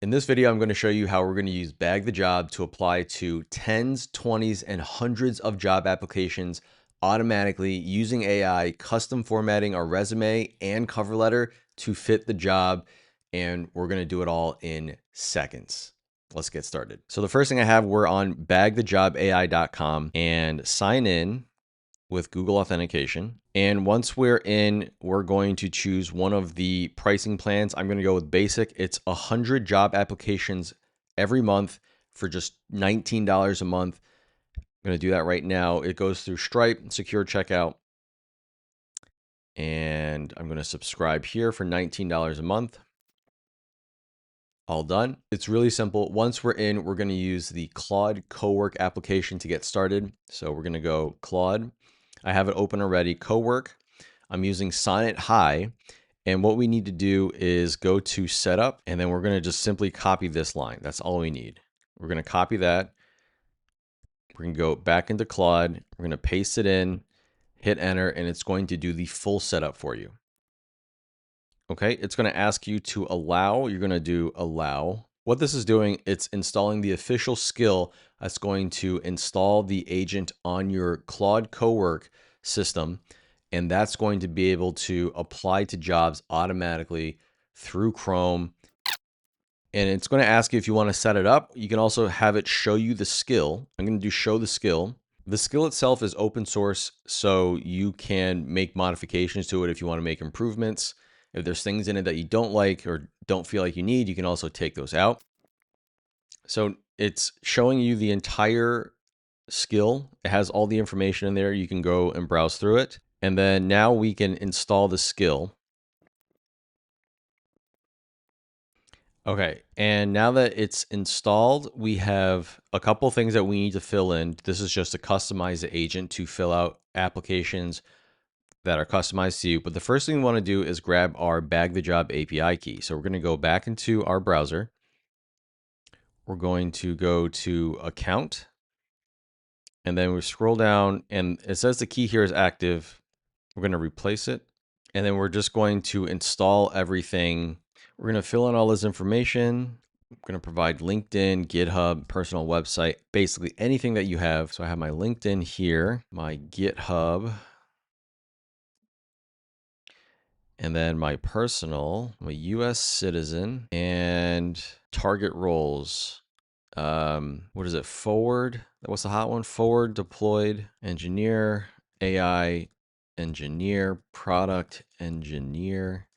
In this video, I'm going to show you how we're going to use Bag the Job to apply to tens, 20s, and hundreds of job applications automatically using AI, custom formatting our resume and cover letter to fit the job. And we're going to do it all in seconds. Let's get started. So the first thing I have, we're on BagTheJob.ai.com and sign in with Google authentication. And once we're in, we're going to choose one of the pricing plans. I'm going to go with basic. It's 100 job applications every month for just $19 a month. I'm going to do that right now. It goes through Stripe, secure checkout. And I'm going to subscribe here for $19 a month. All done. It's really simple. Once we're in, we're going to use the Claude Cowork application to get started. So we're going to go Claude. I have it open already. Cowork. I'm using Sonnet High. And what we need to do is go to setup, and then we're going to just simply copy this line. That's all we need. We're going to copy that. We're going to go back into Claude. We're going to paste it in, hit enter, and it's going to do the full setup for you. Okay, it's going to ask you to allow. You're going to do allow. What this is doing, it's installing the official skill that's going to install the agent on your Claude Cowork system. And that's going to be able to apply to jobs automatically through Chrome. And it's going to ask you if you want to set it up. You can also have it show you the skill. I'm going to do show the skill. The skill itself is open source, so you can make modifications to it if you want to make improvements. If there's things in it that you don't like or don't feel like you need, you can also take those out. So it's showing you the entire skill. It has all the information in there. You can go and browse through it. And then now we can install the skill. Okay, and now that it's installed, we have a couple things that we need to fill in. This is just to customize the agent to fill out applications that are customized to you. But the first thing we want to do is grab our Bag the Job API key. So we're going to go back into our browser. We're going to go to account, and then we scroll down, and it says the key here is active. We're going to replace it, and then we're just going to install everything. We're going to fill in all this information. I'm going to provide LinkedIn, GitHub, personal website, basically anything that you have. So I have my LinkedIn here, my GitHub, and then my personal, I'm a US citizen, and target roles. What is it? Forward. What's the hot one? Forward deployed engineer, AI engineer, product engineer,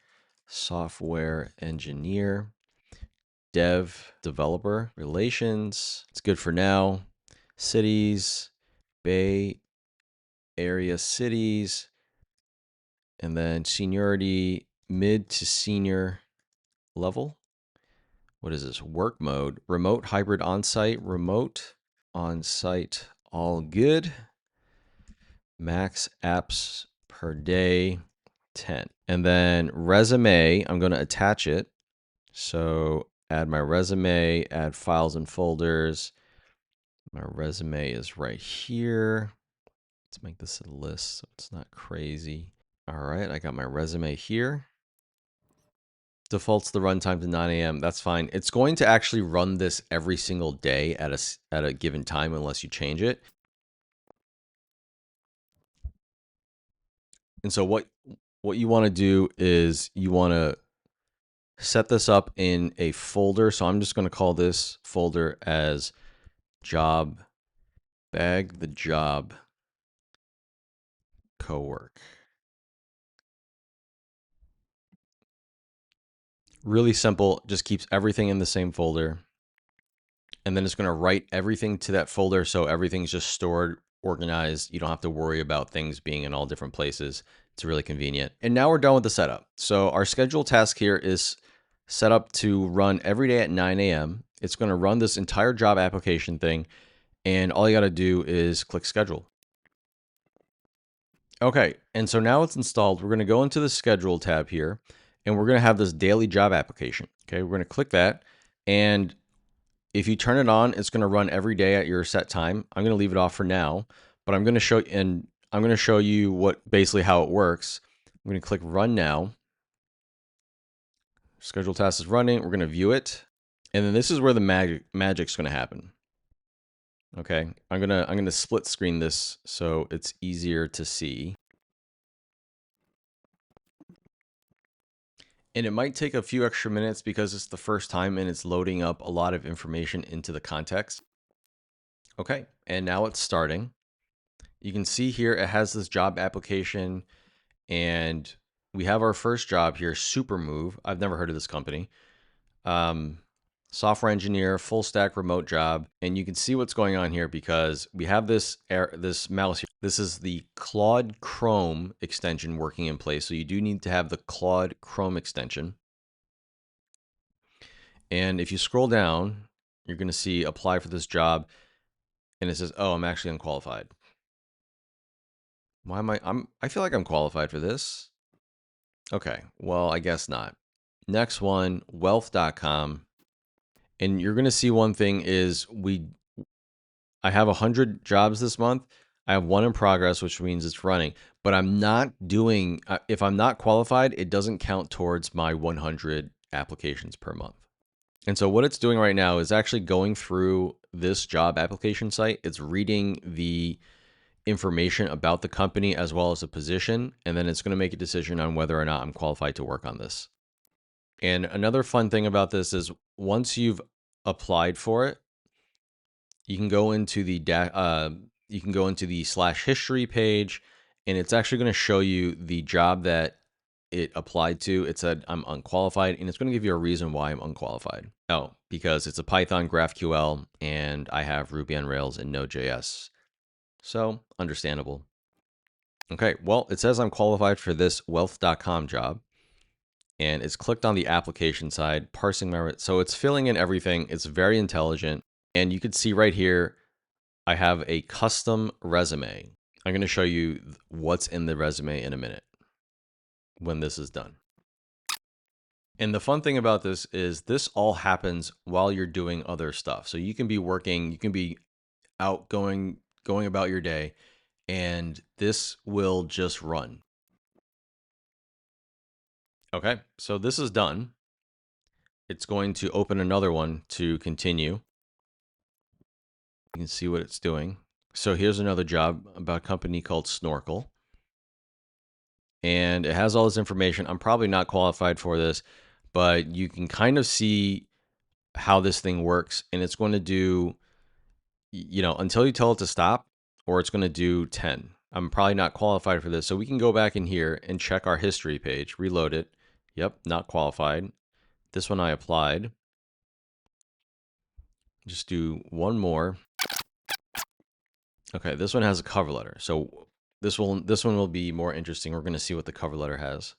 software engineer, dev, developer, relations. It's good for now. Cities, Bay Area cities, and then seniority, mid to senior level. What is this? Work mode, remote, hybrid, on-site, remote, on-site, all good. Max apps per day, 10. And then resume, I'm going to attach it. So add my resume, add files and folders. My resume is right here. Let's make this a list so it's not crazy. All right, I got my resume here. Defaults the runtime to 9 a.m. That's fine. It's going to actually run this every single day at a given time unless you change it. And so what you want to do is you want to set this up in a folder. So I'm just going to call this folder as job, Bag the Job, Cowork. Really simple, just keeps everything in the same folder. And then it's going to write everything to that folder. So everything's just stored, organized. You don't have to worry about things being in all different places. It's really convenient. And now we're done with the setup. So our scheduled task here is set up to run every day at 9 a.m. It's going to run this entire job application thing. And all you got to do is click schedule. Okay, and so now it's installed. We're going to go into the schedule tab here, and we're going to have this daily job application. Okay, we're going to click that. And if you turn it on, it's going to run every day at your set time. I'm going to leave it off for now, but I'm going to show you what basically how it works. I'm going to click run now. Schedule task is running. We're going to view it. And then this is where the magic's going to happen. Okay, I'm gonna split screen this so it's easier to see. And it might take a few extra minutes because it's the first time and it's loading up a lot of information into the context. Okay, and now it's starting. You can see here it has this job application, and we have our first job here, Supermove. I've never heard of this company. Software engineer, full stack remote job. And you can see what's going on here because we have this mouse here. This is the Claude Chrome extension working in place. So you do need to have the Claude Chrome extension. And if you scroll down, you're going to see apply for this job. And it says, oh, I'm actually unqualified. Why am I feel like I'm qualified for this. Okay, well, I guess not. Next one, wealth.com. And you're going to see one thing is I have 100 jobs this month. I have one in progress, which means it's running, but I'm not doing, if I'm not qualified, it doesn't count towards my 100 applications per month. And so what it's doing right now is actually going through this job application site. It's reading the information about the company as well as the position, and then it's going to make a decision on whether or not I'm qualified to work on this. And another fun thing about this is once you've applied for it, you can go into the /history page, and it's actually going to show you the job that it applied to. It said I'm unqualified, and it's going to give you a reason why I'm unqualified. Oh, because it's a Python GraphQL, and I have Ruby on Rails and Node.js. So understandable. Okay, well, it says I'm qualified for this wealth.com job. And it's clicked on the application side, parsing my, so it's filling in everything. It's very intelligent. And you can see right here, I have a custom resume. I'm going to show you what's in the resume in a minute when this is done. And the fun thing about this is this all happens while you're doing other stuff. So you can be working, you can be out going about your day, and this will just run. Okay, so this is done. It's going to open another one to continue. You can see what it's doing. So here's another job about a company called Snorkel. And it has all this information. I'm probably not qualified for this, but you can kind of see how this thing works. And it's going to do, until you tell it to stop, or it's going to do 10. I'm probably not qualified for this. So we can go back in here and check our history page, reload it. Yep, not qualified. This one I applied. Just do one more. Okay, this one has a cover letter. So this one will be more interesting. We're going to see what the cover letter has.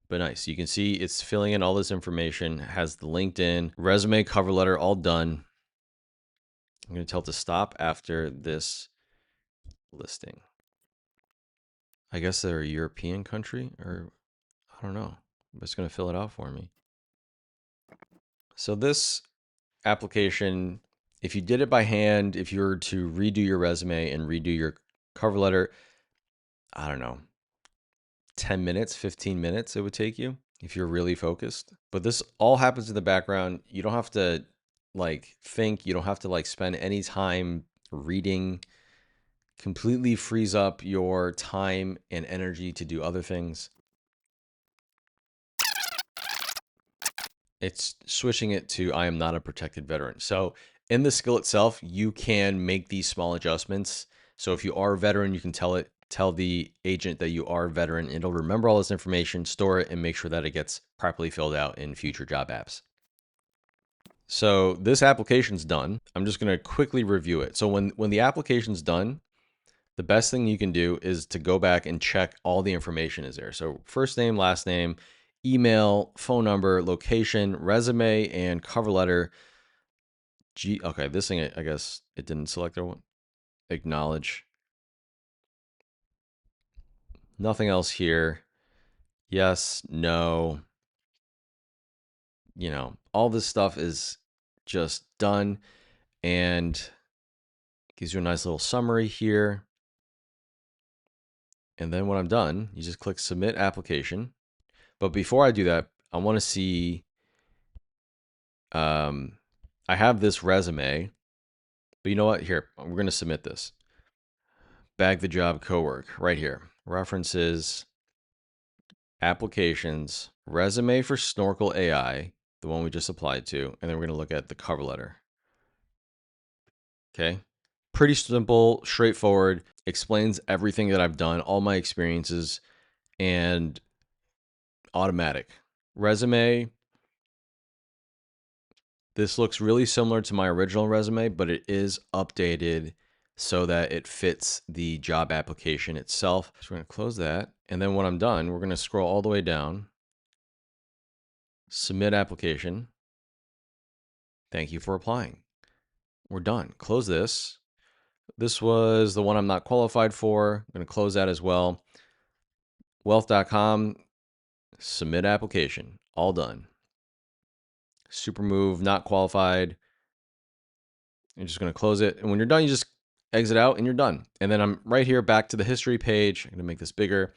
But nice. You can see it's filling in all this information, has the LinkedIn, resume, cover letter, all done. I'm going to tell it to stop after this listing. I guess they're a European country, or I don't know. But it's going to fill it out for me. So this application, if you did it by hand, if you were to redo your resume and redo your cover letter, I don't know, 10 minutes, 15 minutes it would take you if you're really focused. But this all happens in the background. You don't have to think, you don't have to spend any time reading. Completely frees up your time and energy to do other things. It's switching it to I am not a protected veteran. So in the skill itself, you can make these small adjustments. So if you are a veteran, you can tell the agent that you are a veteran. It'll remember all this information, store it, and make sure that it gets properly filled out in future job apps. So this application's done. I'm just going to quickly review it. So when the application's done, the best thing you can do is to go back and check all the information is there. So first name, last name, email, phone number, location, resume, and cover letter. Okay, this thing, I guess it didn't select their one. Acknowledge. Nothing else here. Yes, no. All this stuff is just done and gives you a nice little summary here. And then when I'm done, you just click submit application. But before I do that, I want to see I have this resume, but you know what? Here, we're going to submit this. BagTheJob.ai right here. References, applications, resume for Snorkel AI, the one we just applied to, and then we're going to look at the cover letter. Okay. Pretty simple, straightforward, explains everything that I've done, all my experiences, and automatic. Resume, this looks really similar to my original resume, but it is updated so that it fits the job application itself. So we're going to close that. And then when I'm done, we're going to scroll all the way down. Submit application. Thank you for applying. We're done. Close this. This was the one I'm not qualified for. I'm going to close that as well. Wealth.com, submit application. All done. Supermove, not qualified. You're just going to close it. And when you're done, you just exit out and you're done. And then I'm right here back to the history page. I'm going to make this bigger.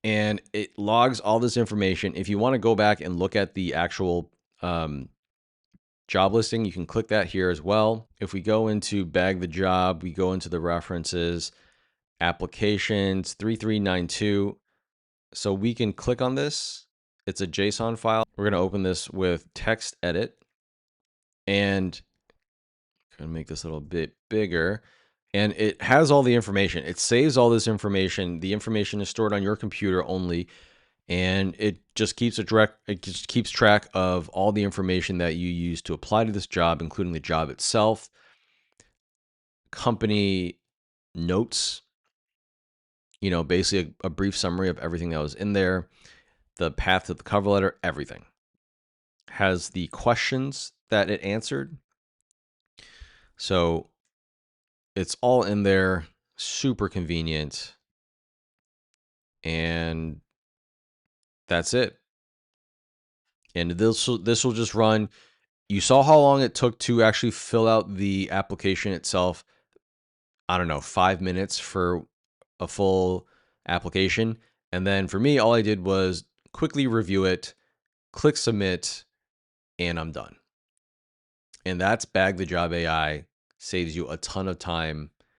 And it logs all this information. If you want to go back and look at the actual job listing, you can click that here as well. If we go into Bag the Job, we go into the references, applications, 3392. So we can click on this. It's a JSON file. We're going to open this with text edit. And I'm going to make this a little bit bigger. And it has all the information. It saves all this information. The information is stored on your computer only. And it just keeps track of all the information that you use to apply to this job, including the job itself, company notes, basically a brief summary of everything that was in there, the path to the cover letter, everything. Has the questions that it answered. So it's all in there, super convenient. And that's it. And this will just run. You saw how long it took to actually fill out the application itself. I don't know, 5 minutes for a full application. And then for me, all I did was quickly review it, click submit, and I'm done. And that's Bag the Job AI. Saves you a ton of time